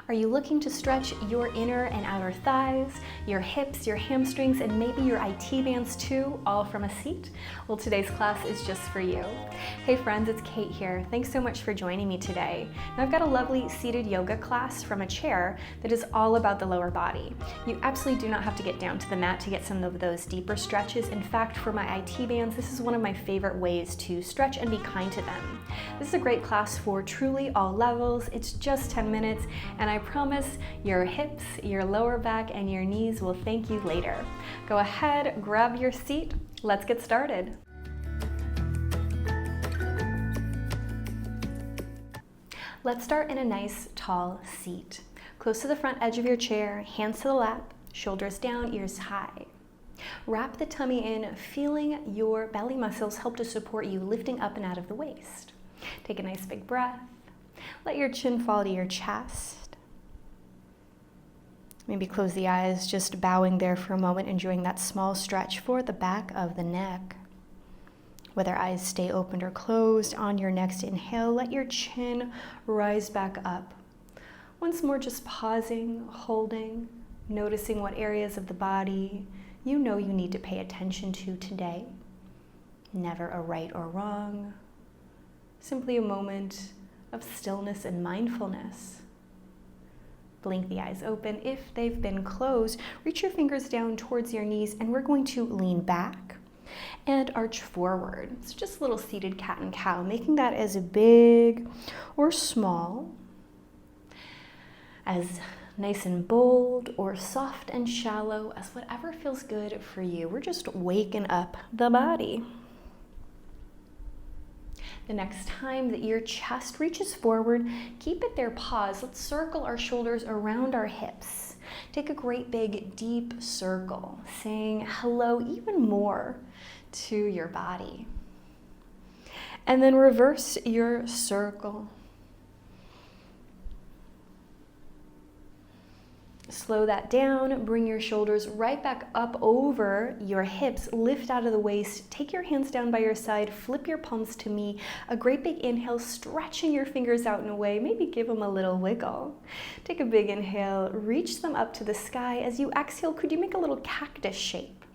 Are you looking to stretch your inner and outer thighs, your hips, your hamstrings, and maybe your IT bands too, all from a seat? Well, today's class is just for you. Hey friends, it's Kate here. Thanks so much for joining me today. Now I've got a lovely seated yoga class from a chair that is all about the lower body. You absolutely do not have to get down to the mat to get some of those deeper stretches. In fact, for my IT bands, this is one of my favorite ways to stretch and be kind to them. This is a great class for truly all levels. It's just 10 minutes, and I promise your hips, your lower back, and your knees will thank you later. Go ahead, grab your seat. Let's get started. Let's start in a nice tall seat. Close to the front edge of your chair, hands to the lap, shoulders down, ears high. Wrap the tummy in, feeling your belly muscles help to support you lifting up and out of the waist. Take a nice big breath. Let your chin fall to your chest. Maybe close the eyes, just bowing there for a moment, enjoying that small stretch for the back of the neck. Whether eyes stay opened or closed, on your next inhale, let your chin rise back up. Once more, just pausing, holding, noticing what areas of the body you know you need to pay attention to today. Never a right or wrong, simply a moment of stillness and mindfulness. Blink the eyes open. If they've been closed, reach your fingers down towards your knees, and we're going to lean back and arch forward. It's just a little seated cat and cow, making that as big or small, as nice and bold or soft and shallow as whatever feels good for you. We're just waking up the body. The next time that your chest reaches forward, keep it there, pause. Let's circle our shoulders around our hips. Take a great big deep circle, saying hello even more to your body. And then reverse your circle. Slow that down, bring your shoulders right back up over your hips, lift out of the waist, take your hands down by your side, flip your palms to me, a great big inhale, stretching your fingers out and away, maybe give them a little wiggle. Take a big inhale, reach them up to the sky. As you exhale, could you make a little cactus shape?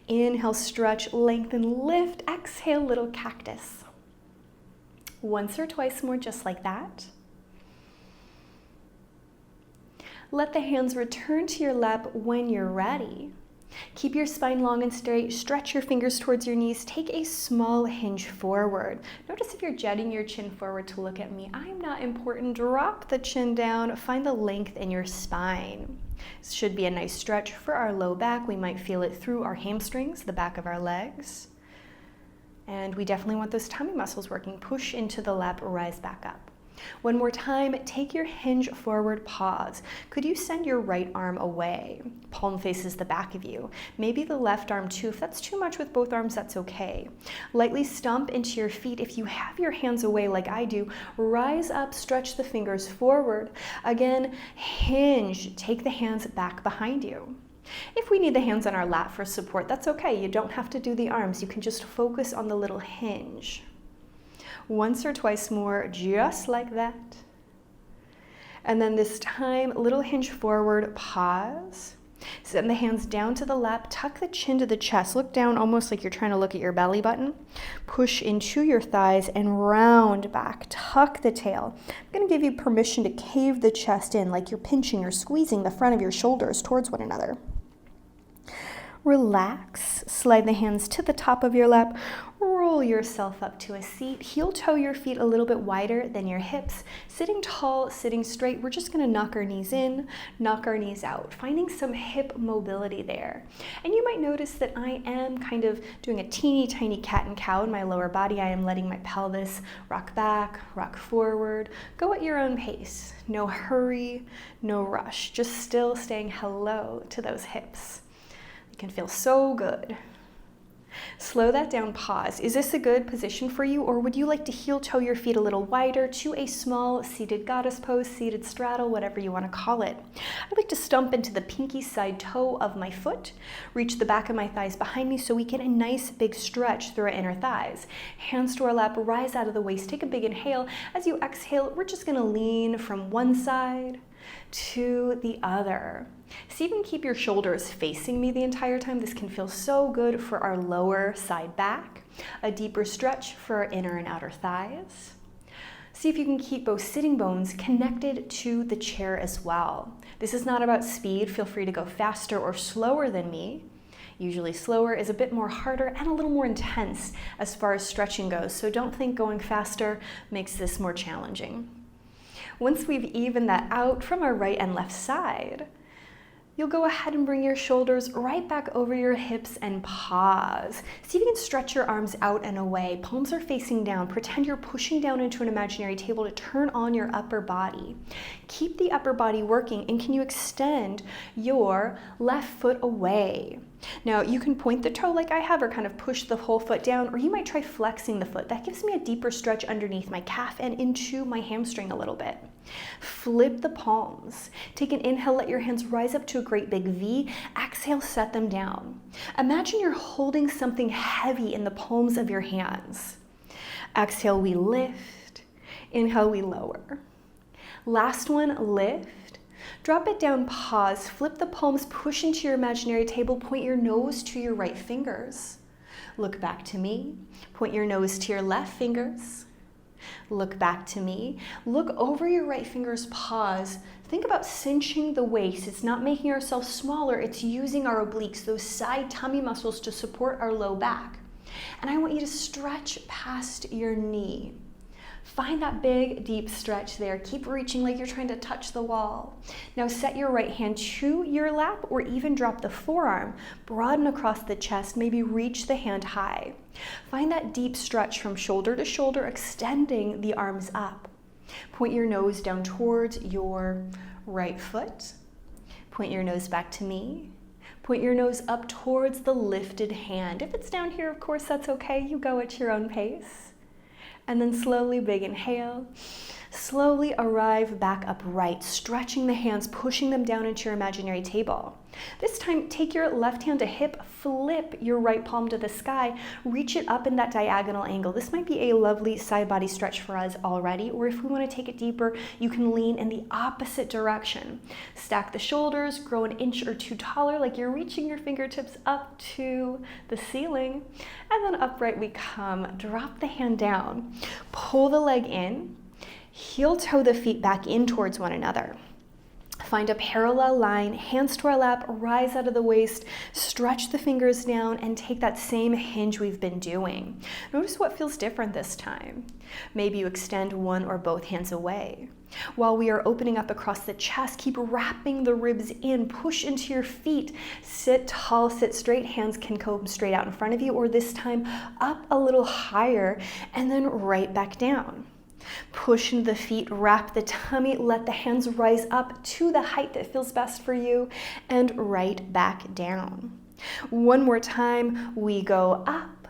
Inhale, stretch, lengthen, lift, exhale, little cactus. Once or twice more, just like that. Let the hands return to your lap when you're ready. Keep your spine long and straight. Stretch your fingers towards your knees. Take a small hinge forward. Notice if you're jetting your chin forward to look at me. I'm not important. Drop the chin down. Find the length in your spine. This should be a nice stretch for our low back. We might feel it through our hamstrings, the back of our legs. And we definitely want those tummy muscles working. Push into the lap, rise back up. One more time, take your hinge forward, pause. Could you send your right arm away? Palm faces the back of you. Maybe the left arm too. If that's too much with both arms, that's okay. Lightly stomp into your feet. If you have your hands away like I do, rise up, stretch the fingers forward. Again, hinge, take the hands back behind you. If we need the hands on our lap for support, that's okay. You don't have to do the arms. You can just focus on the little hinge. Once or twice more, just like that. And then this time, little hinge forward, pause. Send the hands down to the lap, tuck the chin to the chest. Look down almost like you're trying to look at your belly button. Push into your thighs and round back. Tuck the tail. I'm going to give you permission to cave the chest in like you're pinching or squeezing the front of your shoulders towards one another. Relax, slide the hands to the top of your lap, roll yourself up to a seat, heel toe your feet a little bit wider than your hips, sitting tall, sitting straight. We're just gonna knock our knees in, knock our knees out, finding some hip mobility there. And you might notice that I am kind of doing a teeny tiny cat and cow in my lower body. I am letting my pelvis rock back, rock forward. Go at your own pace. No hurry, no rush, just still staying hello to those hips. Can feel so good. Slow that down, pause. Is this a good position for you, or would you like to heel toe your feet a little wider to a small seated goddess pose, seated straddle, whatever you want to call it? I'd like to stump into the pinky side toe of my foot, reach the back of my thighs behind me so we get a nice big stretch through our inner thighs. Hands to our lap, rise out of the waist, take a big inhale. As you exhale, we're just going to lean from one side to the other. See if you can keep your shoulders facing me the entire time. This can feel so good for our lower side back. A deeper stretch for our inner and outer thighs. See if you can keep both sitting bones connected to the chair as well. This is not about speed. Feel free to go faster or slower than me. Usually slower is a bit more harder and a little more intense as far as stretching goes, so don't think going faster makes this more challenging. Once we've evened that out from our right and left side, you'll go ahead and bring your shoulders right back over your hips and pause. See if you can stretch your arms out and away. Palms are facing down. Pretend you're pushing down into an imaginary table to turn on your upper body. Keep the upper body working, and can you extend your left foot away? Now you can point the toe like I have or kind of push the whole foot down, or you might try flexing the foot. That gives me a deeper stretch underneath my calf and into my hamstring a little bit. Flip the palms. Take an inhale, let your hands rise up to a great big V. Exhale, set them down. Imagine you're holding something heavy in the palms of your hands. Exhale, we lift. Inhale, we lower. Last one, lift. Drop it down, pause, flip the palms, push into your imaginary table, point your nose to your right fingers. Look back to me, point your nose to your left fingers. Look back to me, look over your right fingers, pause. Think about cinching the waist. It's not making ourselves smaller, it's using our obliques, those side tummy muscles to support our low back. And I want you to stretch past your knee. Find that big, deep stretch there. Keep reaching like you're trying to touch the wall. Now set your right hand to your lap or even drop the forearm. Broaden across the chest, maybe reach the hand high. Find that deep stretch from shoulder to shoulder, extending the arms up. Point your nose down towards your right foot. Point your nose back to me. Point your nose up towards the lifted hand. If it's down here, of course, that's okay. You go at your own pace. And then slowly, big inhale. Slowly arrive back upright, stretching the hands, pushing them down into your imaginary table. This time, take your left hand to hip, flip your right palm to the sky, reach it up in that diagonal angle. This might be a lovely side body stretch for us already, or if we want to take it deeper, you can lean in the opposite direction. Stack the shoulders, grow an inch or two taller, like you're reaching your fingertips up to the ceiling, and then upright we come. Drop the hand down, pull the leg in, heel toe the feet back in towards one another. Find a parallel line, hands to our lap, rise out of the waist, stretch the fingers down, and take that same hinge we've been doing. Notice what feels different this time. Maybe you extend one or both hands away. While we are opening up across the chest, keep wrapping the ribs in, push into your feet, sit tall, sit straight, hands can come straight out in front of you, or this time up a little higher, and then right back down. Push into the feet, wrap the tummy, let the hands rise up to the height that feels best for you, and right back down. One more time, we go up,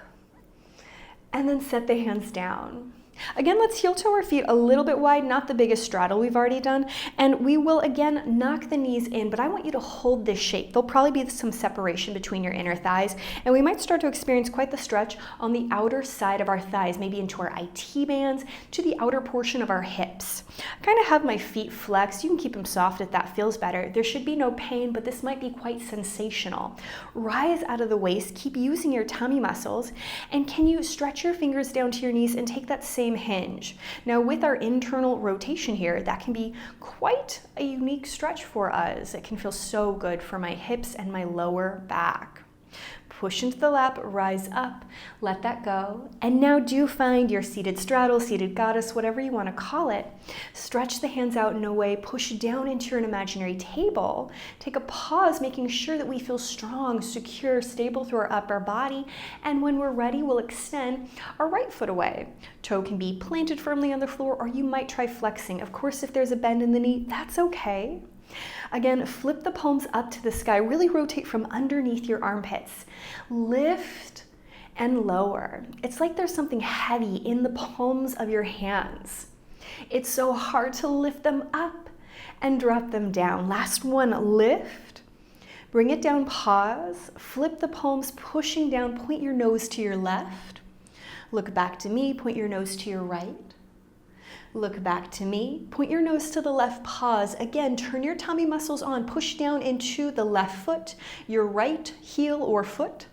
and then set the hands down. Again, let's heel toe our feet a little bit wide, not the biggest straddle we've already done, and we will again knock the knees in, but I want you to hold this shape. There'll probably be some separation between your inner thighs, and we might start to experience quite the stretch on the outer side of our thighs, maybe into our IT bands, to the outer portion of our hips. I kind of have my feet flexed. You can keep them soft if that feels better. There should be no pain, but this might be quite sensational. Rise out of the waist, keep using your tummy muscles, and can you stretch your fingers down to your knees and take that same hinge. Now with our internal rotation here, that can be quite a unique stretch for us. It can feel so good for my hips and my lower back. Push into the lap, rise up, let that go. And now do find your seated straddle, seated goddess, whatever you want to call it. Stretch the hands out in a way, push down into an imaginary table. Take a pause, making sure that we feel strong, secure, stable through our upper body. And when we're ready, we'll extend our right foot away. Toe can be planted firmly on the floor, or you might try flexing. Of course, if there's a bend in the knee, that's okay. Again, flip the palms up to the sky. Really rotate from underneath your armpits. Lift and lower. It's like there's something heavy in the palms of your hands. It's so hard to lift them up and drop them down. Last one, lift. Bring it down, pause. Flip the palms, pushing down. Point your nose to your left. Look back to me, point your nose to your right. Look back to me. Point your nose to the left, pause. Again, turn your tummy muscles on. Push down into the left foot, your right heel or foot,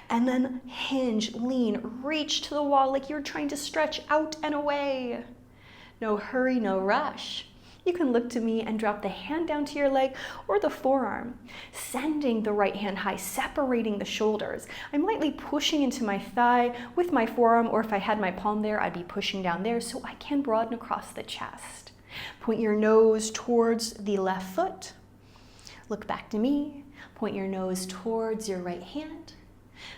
and then hinge, lean, reach to the wall like you're trying to stretch out and away. No hurry, no rush. You can look to me and drop the hand down to your leg or the forearm, sending the right hand high, separating the shoulders. I'm lightly pushing into my thigh with my forearm, or if I had my palm there, I'd be pushing down there so I can broaden across the chest. Point your nose towards the left foot. Look back to me. Point your nose towards your right hand.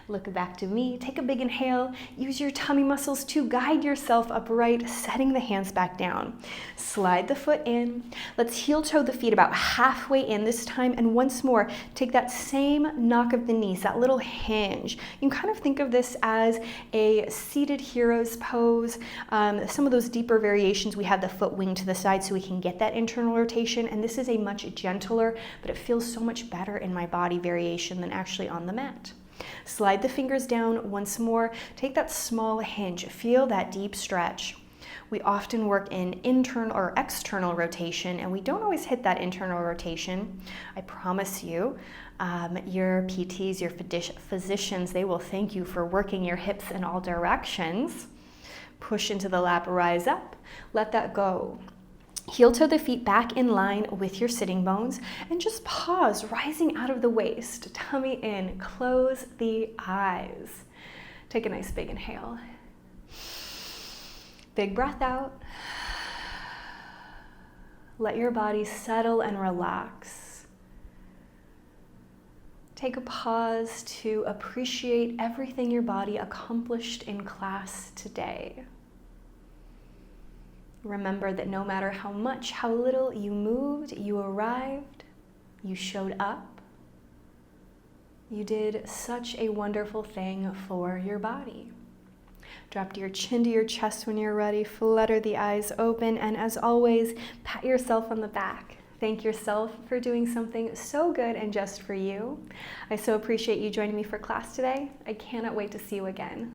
Look back to me. Take a big inhale. Use your tummy muscles to guide yourself upright, setting the hands back down. Slide the foot in. Let's heel toe the feet about halfway in this time. And once more, take that same knock of the knees, that little hinge. You can kind of think of this as a seated hero's pose. Some of those deeper variations, we have the foot wing to the side so we can get that internal rotation. And this is a much gentler, but it feels so much better in my body variation than actually on the mat. Slide the fingers down once more. Take that small hinge. Feel that deep stretch. We often work in internal or external rotation, and we don't always hit that internal rotation. I promise you, your PTs, your physicians, they will thank you for working your hips in all directions. Push into the lap, rise up. Let that go. Heel toe the feet back in line with your sitting bones and just pause, rising out of the waist, tummy in, close the eyes. Take a nice big inhale. Big breath out. Let your body settle and relax. Take a pause to appreciate everything your body accomplished in class today. Remember that no matter how much, how little you moved, you arrived, you showed up. You did such a wonderful thing for your body. Drop your chin to your chest when you're ready, flutter the eyes open, and as always, pat yourself on the back. Thank yourself for doing something so good and just for you. I so appreciate you joining me for class today. I cannot wait to see you again.